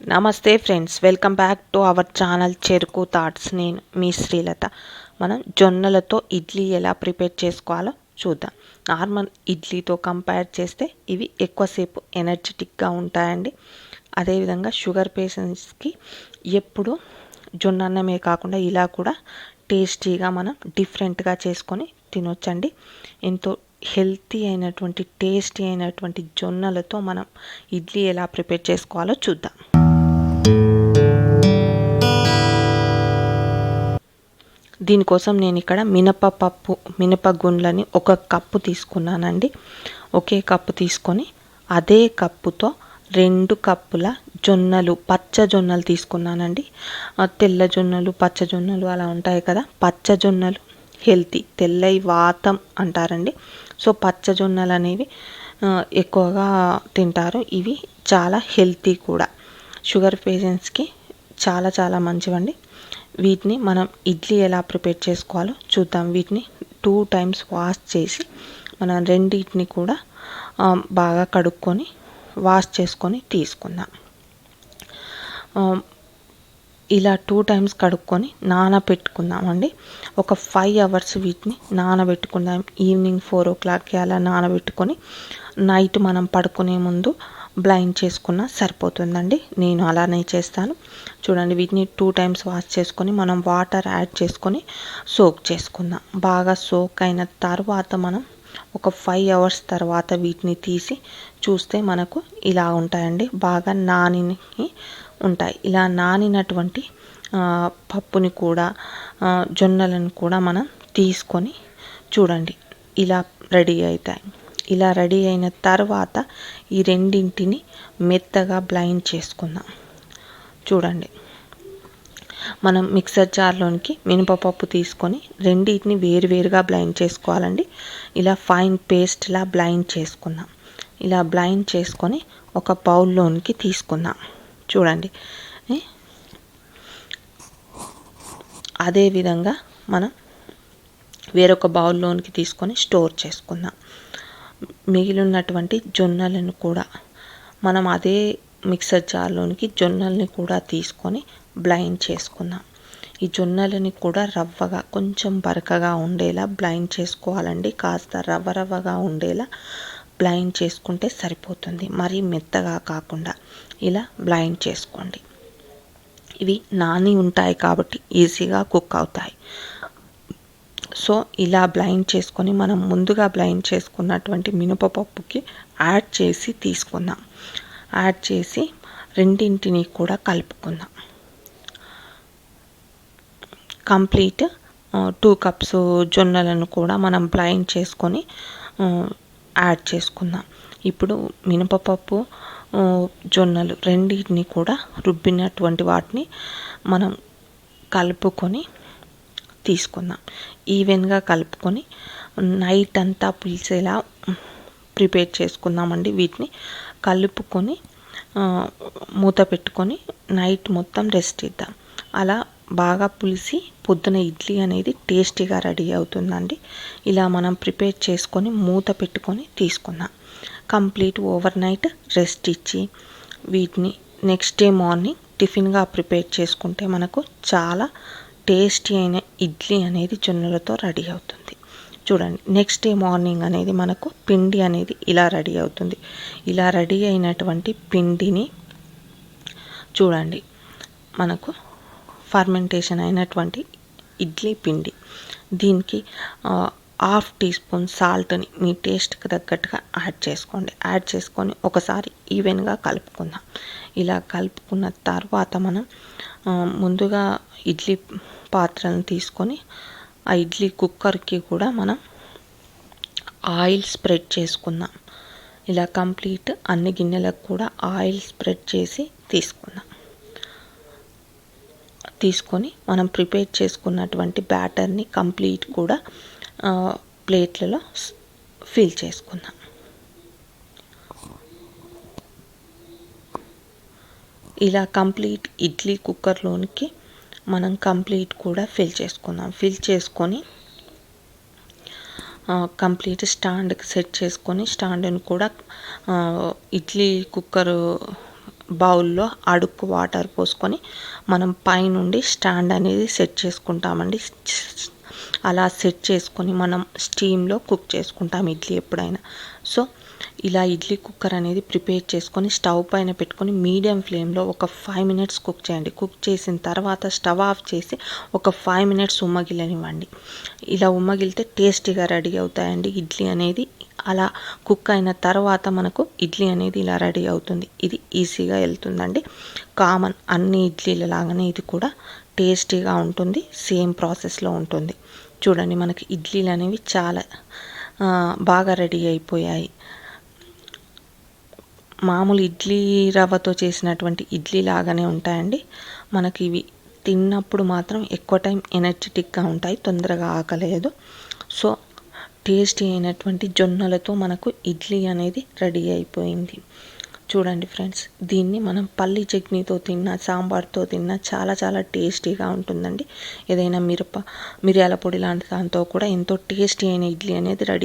నమస్తే friends, welcome back to our channel చెరుకు thoughts. నేను మీ శ్రీలత. మనం జొన్నలతో ఇడ్లీ ఎలా ప్రిపేర్ చేసుకోవాలో చూద్దాం. నార్మల్ ఇడ్లీతో కంపేర్ చేస్తే ఇవి ఎక్కువసేపు ఎనర్జెటిక్గా ఉంటాయండి. అదేవిధంగా షుగర్ పేషెంట్స్కి ఎప్పుడు జొన్న అన్నమే కాకుండా ఇలా కూడా టేస్టీగా మనం డిఫరెంట్గా చేసుకొని తినొచ్చండి. ఎంతో హెల్తీ అయినటువంటి టేస్టీ అయినటువంటి జొన్నలతో మనం ఇడ్లీ ఎలా ప్రిపేర్ చేసుకోవాలో చూద్దాం. దీనికోసం నేను ఇక్కడ మినపగుండ్లని 1 కప్పు తీసుకున్నానండి. ఒకే కప్పు తీసుకొని అదే కప్పుతో 2 కప్పుల జొన్నలు, పచ్చ జొన్నలు తీసుకున్నానండి. తెల్ల జొన్నలు, పచ్చ జొన్నలు అలా ఉంటాయి కదా. పచ్చ జొన్నలు హెల్తీ, తెల్లవి వాతం అంటారండి. సో పచ్చ జొన్నలు అనేవి ఎక్కువగా తింటారు. ఇవి చాలా హెల్తీ కూడా, షుగర్ పేషెంట్స్కి చాలా చాలా మంచివండి. వీటిని మనం ఇడ్లీ ఎలా ప్రిపేర్ చేసుకోవాలో చూద్దాం. వీటిని 2 టైమ్స్ వాష్ చేసి మనం రెండింటిని కూడా బాగా కడుక్కొని వాష్ చేసుకొని తీసుకుందాం. ఇలా 2 టైమ్స్ కడుక్కొని నానబెట్టుకుందామండి. ఒక 5 అవర్స్ వీటిని నానబెట్టుకుందాం. ఈవినింగ్ 4 o'clockకి అలా నానబెట్టుకొని నైట్ మనం పడుకునే ముందు బ్లైండ్ చేసుకున్నా సరిపోతుందండి. నేను అలానే చేస్తాను. చూడండి, వీటిని 2 టైమ్స్ వాష్ చేసుకొని మనం వాటర్ యాడ్ చేసుకొని సోక్ చేసుకుందాం. బాగా సోక్ అయిన తర్వాత మనం ఒక 5 అవర్స్ తర్వాత వీటిని తీసి చూస్తే మనకు ఇలా ఉంటాయండి. బాగా నాని ఉంటాయి. ఇలా నానినటువంటి పప్పుని కూడా జొన్నలను కూడా మనం తీసుకొని చూడండి ఇలా రెడీ అవుతాయి. ఇలా రెడీ అయిన తర్వాత ఈ రెండింటిని మెత్తగా బ్లైండ్ చేసుకుందాం. చూడండి, మనం మిక్సర్ జార్లోనికి మినపప్పు తీసుకొని రెండింటిని వేరువేరుగా బ్లైండ్ చేసుకోవాలండి. ఇలా ఫైన్ పేస్ట్లా బ్లైండ్ చేసుకుందాం. ఇలా బ్లైండ్ చేసుకొని ఒక బౌల్లోనికి తీసుకుందాం. చూడండి, అదేవిధంగా మనం వేరొక బౌల్లోనికి తీసుకొని స్టోర్ చేసుకుందాం. మిగిలినటువంటి జొన్నలను కూడా మనం అదే మిక్సర్ జార్లోనికి జొన్నల్ని కూడా తీసుకొని బ్లైండ్ చేసుకుందాం. ఈ జొన్నలని కూడా రవ్వగా, కొంచెం బరకగా ఉండేలా బ్లైండ్ చేసుకోవాలండి. కాస్త రవ్వగా ఉండేలా బ్లైండ్ చేసుకుంటే సరిపోతుంది. మరీ మెత్తగా కాకుండా ఇలా బ్లైండ్ చేసుకోండి. ఇవి నాని ఉంటాయి కాబట్టి ఈజీగా కుక్ అవుతాయి. సో ఇలా బ్లైండ్ చేసుకొని మనం ముందుగా బ్లైండ్ చేసుకున్నటువంటి మినపప్పుకి యాడ్ చేసి తీసుకుందాం. యాడ్ చేసి రెండింటిని కూడా కలుపుకుందాం. కంప్లీట్ 2 కప్స్ జొన్నలను కూడా మనం బ్లైండ్ చేసుకొని యాడ్ చేసుకుందాం. ఇప్పుడు మినపప్పు, జొన్నలు రెండింటిని కూడా రుబ్బినటువంటి వాటిని మనం కలుపుకొని తీసుకుందాం. ఈవెన్గా కలుపుకొని నైట్ అంతా పులిసేలా ప్రిపేర్ చేసుకుందామండి. వీటిని కలుపుకొని మూత పెట్టుకొని నైట్ మొత్తం రెస్ట్ ఇద్దాం. అలా బాగా పులిసి పొద్దున ఇడ్లీ అనేది టేస్టీగా రెడీ అవుతుందండి. ఇలా మనం ప్రిపేర్ చేసుకొని మూత పెట్టుకొని తీసుకుందాం. కంప్లీట్ ఓవర్ నైట్ రెస్ట్ ఇచ్చి వీటిని నెక్స్ట్ డే మార్నింగ్ టిఫిన్గా ప్రిపేర్ చేసుకుంటే మనకు చాలా టేస్టీ అయిన ఇడ్లీ అనేది జొన్నలతో రెడీ అవుతుంది. చూడండి, నెక్స్ట్ డే మార్నింగ్ అనేది మనకు పిండి అనేది ఇలా రెడీ అవుతుంది. ఇలా రెడీ అయినటువంటి పిండిని చూడండి, మనకు ఫర్మెంటేషన్ అయినటువంటి ఇడ్లీ పిండి. దీనికి 1/2 టీ స్పూన్ సాల్ట్ని మీ టేస్ట్కి తగ్గట్టుగా యాడ్ చేసుకోండి. యాడ్ చేసుకొని ఒకసారి ఈవెన్గా కలుపుకుందాం. ఇలా కలుపుకున్న తర్వాత మనం ముందుగా ఇడ్లీ పాత్రలను తీసుకొని ఆ ఇడ్లీ కుక్కర్కి కూడా మనం ఆయిల్ స్ప్రెడ్ చేసుకుందాం. ఇలా కంప్లీట్ అన్ని గిన్నెలకు కూడా ఆయిల్ స్ప్రెడ్ చేసి తీసుకొని మనం ప్రిపేర్ చేసుకున్నటువంటి బ్యాటర్ని కంప్లీట్ కూడా ప్లేట్లలో ఫిల్ చేసుకుందాం. ఇలా కంప్లీట్ ఇడ్లీ కుక్కర్లోనికి మనం కంప్లీట్ కూడా ఫిల్ చేసుకుందాం. ఫిల్ చేసుకొని కంప్లీట్ స్టాండ్కి సెట్ చేసుకొని స్టాండ్ని కూడా ఇడ్లీ కుక్కర్ బౌల్లో అడుక్కు వాటర్ పోసుకొని మనం పైనుండి స్టాండ్ అనేది సెట్ చేసుకుంటామండి. అలా సెట్ చేసుకొని మనం స్టీమ్లో కుక్ చేసుకుంటాం ఇడ్లీ ఎప్పుడైనా. సో ఇలా ఇడ్లీ కుక్కర్ అనేది ప్రిపేర్ చేసుకొని స్టవ్ పైన పెట్టుకొని మీడియం ఫ్లేమ్లో ఒక 5 మినిట్స్ కుక్ చేయండి. కుక్ చేసిన తర్వాత స్టవ్ ఆఫ్ చేసి ఒక 5 మినిట్స్ ఉమ్మగిలనివ్వండి. ఇలా ఉమ్మగిలితే టేస్టీగా రెడీ అవుతాయండి ఇడ్లీ అనేది. అలా కుక్ అయిన తర్వాత మనకు ఇడ్లీ అనేది ఇలా రెడీ అవుతుంది. ఇది ఈజీగా వెళ్తుందండి. కామన్ అన్ని ఇడ్లీల లాగానే ఇది కూడా టేస్టీగా ఉంటుంది. సేమ్ ప్రాసెస్లో ఉంటుంది. చూడండి, మనకి ఇడ్లీలు అనేవి చాలా బాగా రెడీ అయిపోయాయి. మామూలు ఇడ్లీ రవ్వతో చేసినటువంటి ఇడ్లీ లాగానే ఉంటాయండి. మనకి ఇవి తిన్నప్పుడు మాత్రం ఎక్కువ టైం ఎనర్జెటిక్గా ఉంటాయి, తొందరగా ఆకలేదు. సో టేస్టీ అయినటువంటి జొన్నలతో మనకు ఇడ్లీ అనేది రెడీ అయిపోయింది. చూడండి ఫ్రెండ్స్, దీన్ని మనం పల్లి చట్నీతో తిన్నా, సాంబార్తో తిన్నా చాలా చాలా టేస్టీగా ఉంటుందండి. ఏదైనా మిరప మిరియాల పొడి లాంటి దాంతో కూడా ఎంతో టేస్టీ అయిన ఇడ్లీ అనేది రెడీ